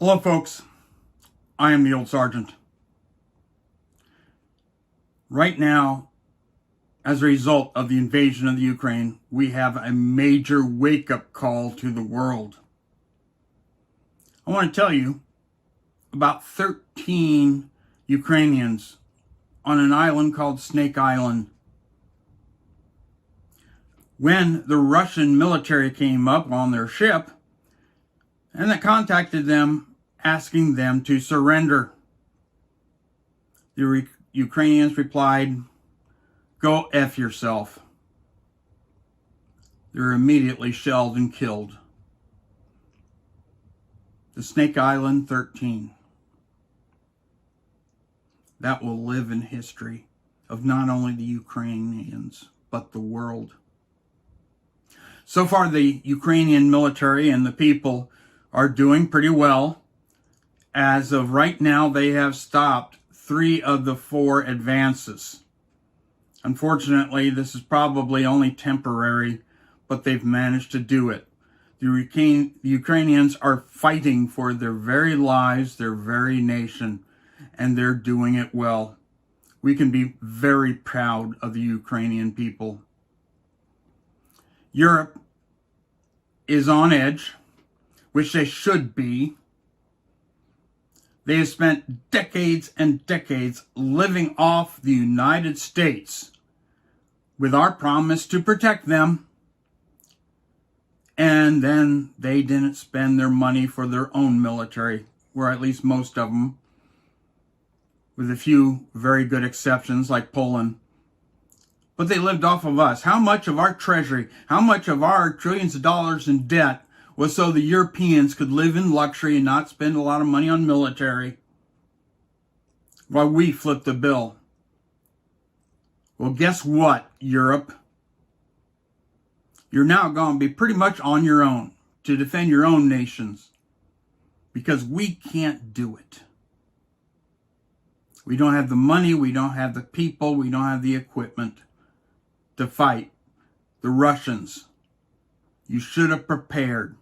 Hello, folks. I am the old sergeant. Right now, as a result of the invasion of the Ukraine, we have a major wake-up call to the world. I want to tell you about 13 Ukrainians on an island called Snake Island. When the Russian military came up on their ship, and they contacted them asking them to surrender. The Ukrainians replied, "Go F yourself." They're immediately shelled and killed. The Snake Island 13. That will live in history of not only the Ukrainians, but the world. So far, the Ukrainian military and the people are doing pretty well. As of right now, they have stopped 3 of the 4 advances. Unfortunately, this is probably only temporary, but they've managed to do it. The Ukrainians are fighting for their very lives, their very nation, and they're doing it well. We can be very proud of the Ukrainian people. Europe is on edge, which they should be. They have spent decades and decades living off the United States with our promise to protect them. And then they didn't spend their money for their own military, or at least most of them, with a few very good exceptions like Poland. But they lived off of us. How much of our treasury, how much of our trillions of dollars in debt was so the Europeans could live in luxury and not spend a lot of money on military while we flipped the bill? Well, guess what, Europe? You're now going to be pretty much on your own to defend your own nations because we can't do it. We don't have the money, we don't have the people, we don't have the equipment to fight the Russians. You should have prepared.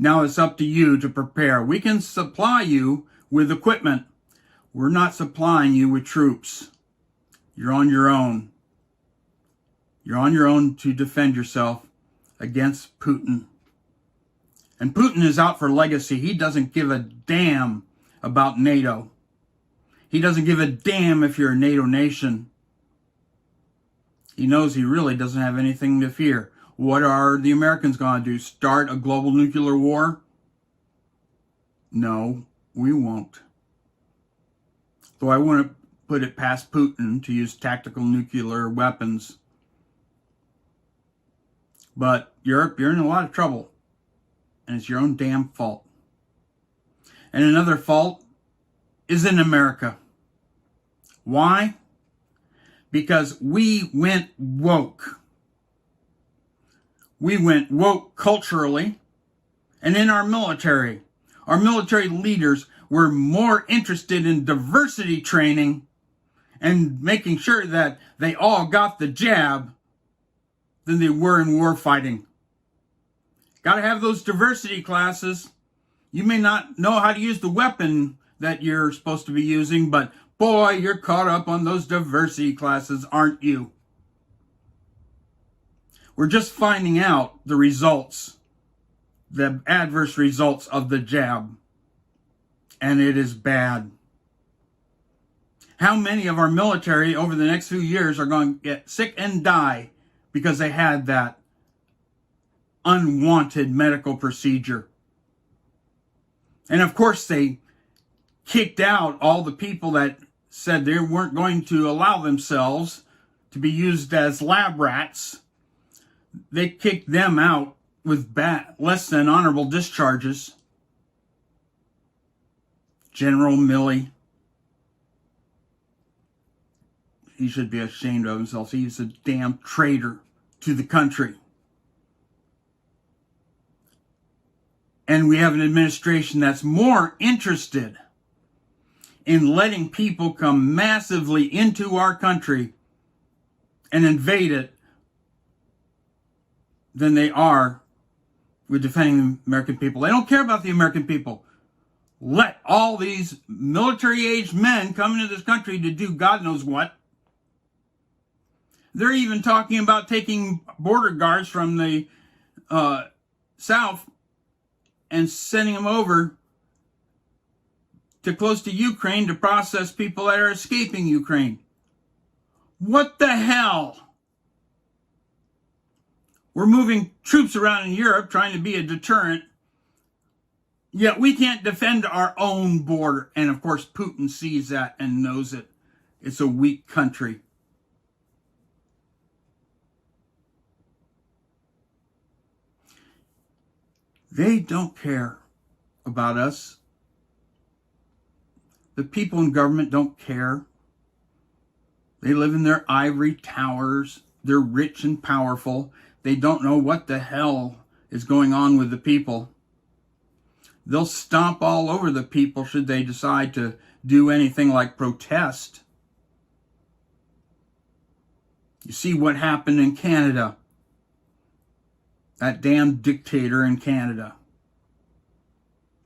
Now it's up to you to prepare. We can supply you with equipment. We're not supplying you with troops. You're on your own. You're on your own to defend yourself against Putin. And Putin is out for legacy. He doesn't give a damn about NATO. He doesn't give a damn if you're a NATO nation. He knows he really doesn't have anything to fear. What are the Americans going to do? Start a global nuclear war? No, we won't. Though I wouldn't put it past Putin to use tactical nuclear weapons. But Europe, you're in a lot of trouble. And it's your own damn fault. And another fault is in America. Why? Because we went woke. We went woke culturally and in our military. Our military leaders were more interested in diversity training and making sure that they all got the jab than they were in war fighting. Got to have those diversity classes. You may not know how to use the weapon that you're supposed to be using, but boy, you're caught up on those diversity classes, aren't you? We're just finding out the results, the adverse results of the jab. And it is bad. How many of our military over the next few years are going to get sick and die because they had that unwanted medical procedure? And of course, they kicked out all the people that said they weren't going to allow themselves to be used as lab rats. They kicked them out with less than honorable discharges. General Milley, he should be ashamed of himself. He's a damn traitor to the country. And we have an administration that's more interested in letting people come massively into our country and invade it than they are with defending the American people. They don't care about the American people. let all these military-aged men come into this country to do God knows what. They're even talking about taking border guards from the south and sending them over to close to Ukraine to process people that are escaping Ukraine. What the hell? We're moving troops around in Europe trying to be a deterrent, yet we can't defend our own border. And of course, Putin sees that and knows it. It's a weak country. They don't care about us. The people in government don't care. They live in their ivory towers. They're rich and powerful. They don't know what the hell is going on with the people. They'll stomp all over the people should they decide to do anything like protest. You see what happened in Canada. That damn dictator in Canada.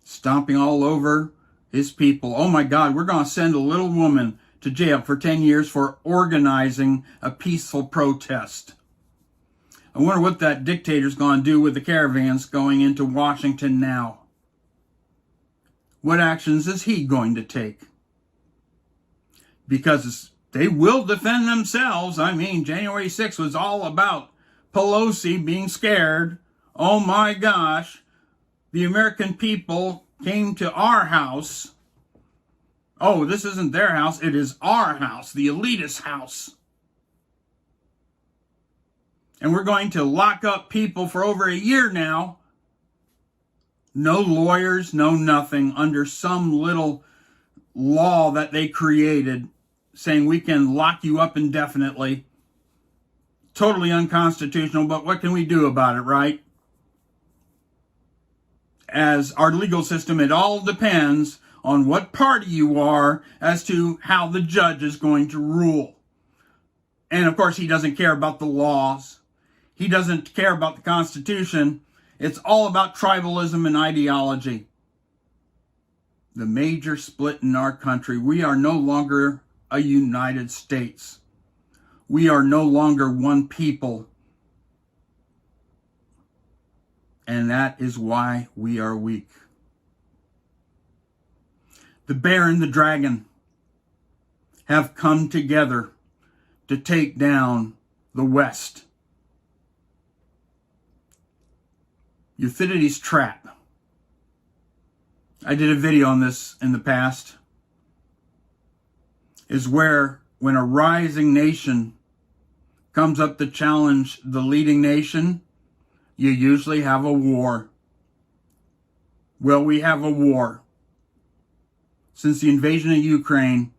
Stomping all over his people. Oh my God, we're going to send a little woman to jail for 10 years for organizing a peaceful protest. I wonder what that dictator's going to do with the caravans going into Washington now. What actions is he going to take? Because they will defend themselves. I mean, January 6th was all about Pelosi being scared. Oh my gosh. The American people came to our house. Oh, this isn't their house. It is our house, the elitist house. And we're going to lock up people for over a year now. No lawyers, no nothing, under some little law that they created saying we can lock you up indefinitely. Totally unconstitutional, but what can we do about it, right? As our legal system, it all depends on what party you are as to how the judge is going to rule. And of course, he doesn't care about the laws. He doesn't care about the Constitution. It's all about tribalism and ideology. The major split in our country. We are no longer a United States. We are no longer one people. And that is why we are weak. The bear and the dragon have come together to take down the West. Thucydides' trap. I did a video on this in the past. Is where when a rising nation comes up to challenge the leading nation, you usually have a war. Well, we have a war. Since the invasion of Ukraine,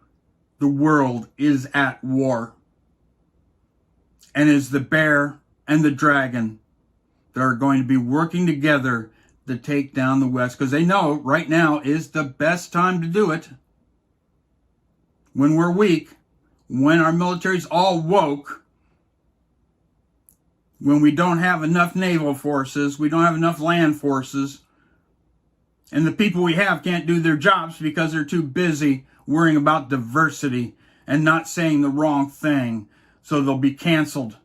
the world is at war. And it's the bear and the dragon that are going to be working together to take down the West. Because they know right now is the best time to do it. When we're weak, when our military's all woke, when we don't have enough naval forces, we don't have enough land forces, and the people we have can't do their jobs because they're too busy worrying about diversity and not saying the wrong thing, so they'll be canceled.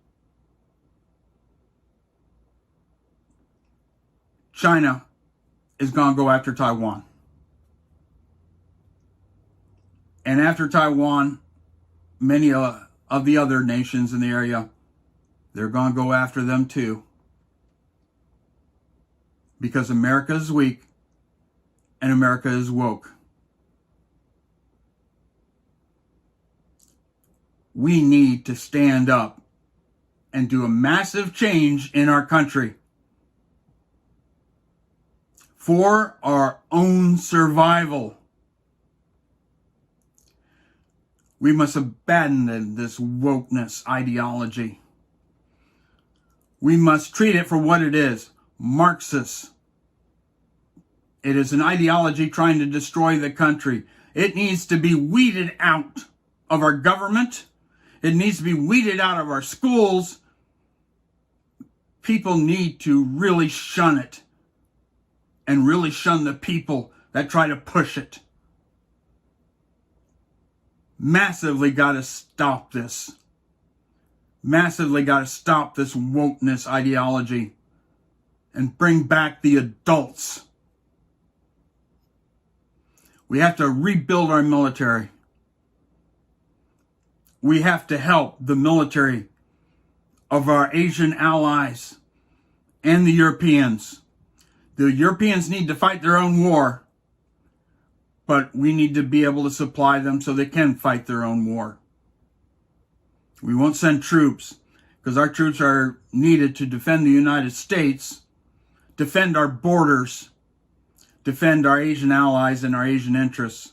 China is going to go after Taiwan. And after Taiwan, many of the other nations in the area, they're going to go after them too. Because America is weak and America is woke. We need to stand up and do a massive change in our country for our own survival. We must abandon this wokeness ideology. We must treat it for what it is, Marxist. It is an ideology trying to destroy the country. It needs to be weeded out of our government. It needs to be weeded out of our schools. People need to really shun it and really shun the people that try to push it. Massively got to stop this. Massively got to stop this wokeness ideology and bring back the adults. We have to rebuild our military. We have to help the military of our Asian allies and the Europeans. The Europeans need to fight their own war, but we need to be able to supply them so they can fight their own war. We won't send troops because our troops are needed to defend the United States, defend our borders, defend our Asian allies and our Asian interests.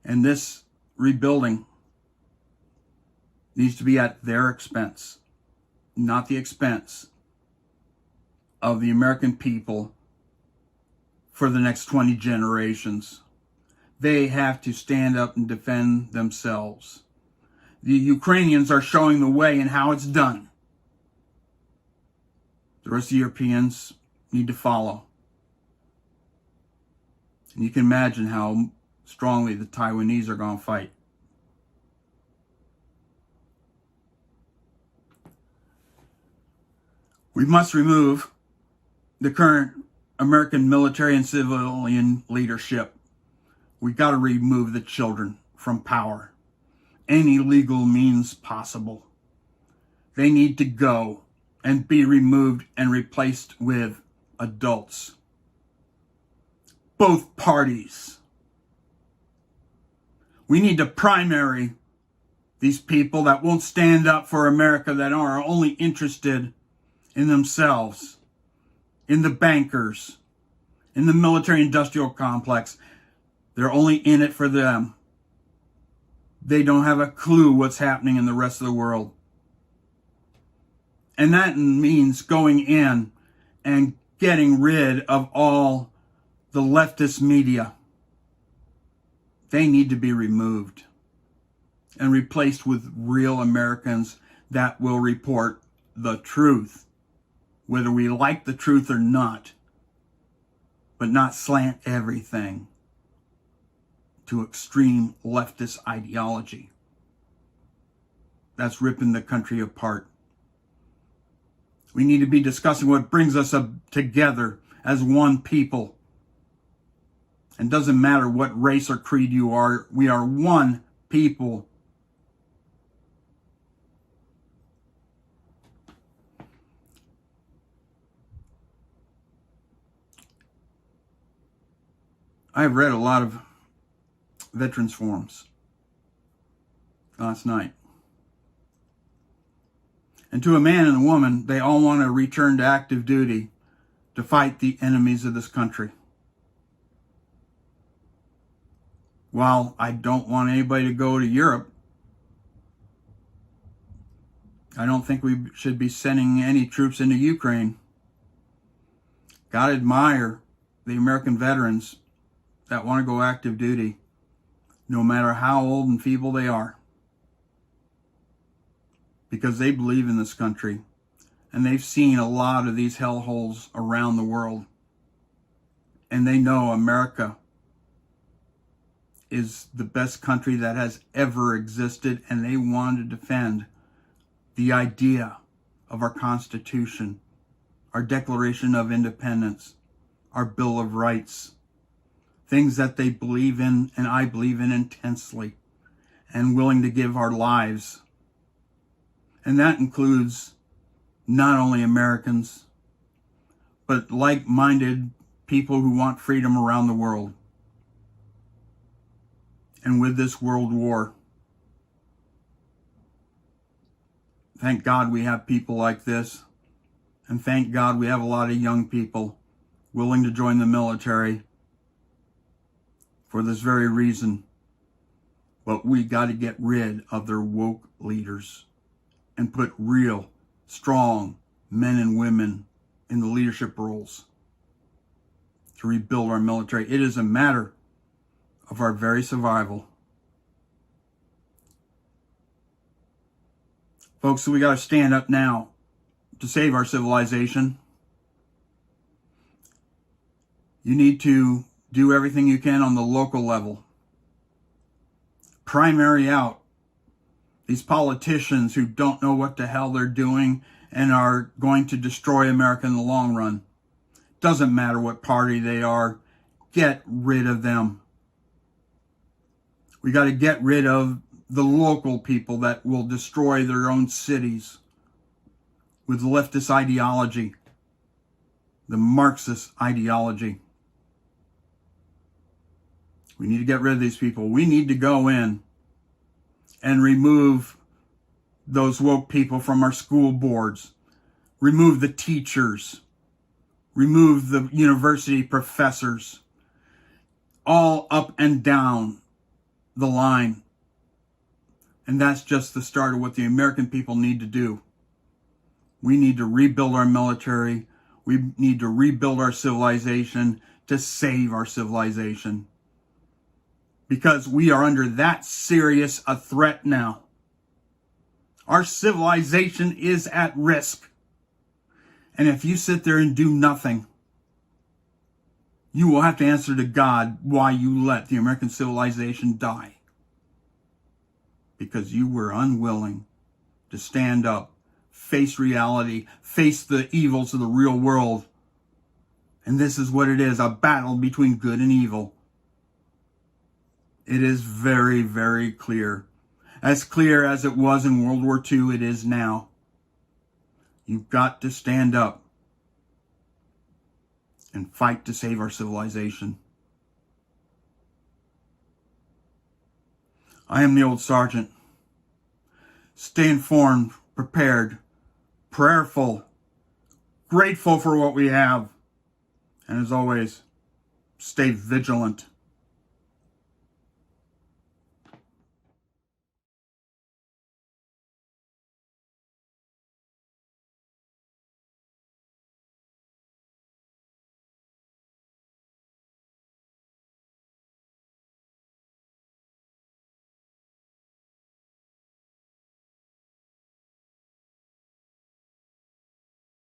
And this rebuilding needs to be at their expense, not the expense of the American people for the next 20 generations. They have to stand up and defend themselves. The Ukrainians are showing the way in how it's done. The rest of the Europeans need to follow. And you can imagine how strongly the Taiwanese are going to fight. We must remove the current American military and civilian leadership. We've got to remove the children from power. Any legal means possible. They need to go and be removed and replaced with adults. Both parties. We need to primary these people that won't stand up for America, that are only interested in themselves, in the bankers, in the military-industrial complex. They're only in it for them. They don't have a clue what's happening in the rest of the world. And that means going in and getting rid of all the leftist media. They need to be removed and replaced with real Americans that will report the truth, whether we like the truth or not, but not slant everything to extreme leftist ideology. That's ripping the country apart. We need to be discussing what brings us together as one people. And doesn't matter what race or creed you are, we are one people. I've read a lot of veterans forums last night. And to a man and a woman, they all want to return to active duty to fight the enemies of this country. While I don't want anybody to go to Europe, I don't think we should be sending any troops into Ukraine. Gotta admire the American veterans that want to go active duty, no matter how old and feeble they are, because they believe in this country and they've seen a lot of these hellholes around the world, and they know America is the best country that has ever existed, and they want to defend the idea of our Constitution, our Declaration of Independence, our Bill of Rights, things that they believe in and I believe in intensely, and willing to give our lives. And that includes not only Americans, but like-minded people who want freedom around the world. And with this world war, thank God we have people like this. And thank God we have a lot of young people willing to join the military for this very reason. But we got to get rid of their woke leaders and put real, strong men and women in the leadership roles to rebuild our military. It is a matter of our very survival. Folks, so we got to stand up now to save our civilization. You need to do everything you can on the local level. Primary out. These politicians who don't know what the hell they're doing and are going to destroy America in the long run. Doesn't matter what party they are. Get rid of them. We got to get rid of the local people that will destroy their own cities with leftist ideology, the Marxist ideology. We need to get rid of these people. We need to go in and remove those woke people from our school boards. Remove the teachers. Remove the university professors. All up and down the line. And that's just the start of what the American people need to do. We need to rebuild our military. We need to rebuild our civilization to save our civilization. Because we are under that serious a threat now. Our civilization is at risk. And if you sit there and do nothing, you will have to answer to God why you let the American civilization die. Because you were unwilling to stand up, face reality, face the evils of the real world. And this is what it is, a battle between good and evil. It is very, very clear. As clear as it was in World War II, it is now. You've got to stand up and fight to save our civilization. I am the old sergeant. Stay informed, prepared, prayerful, grateful for what we have. And as always, stay vigilant.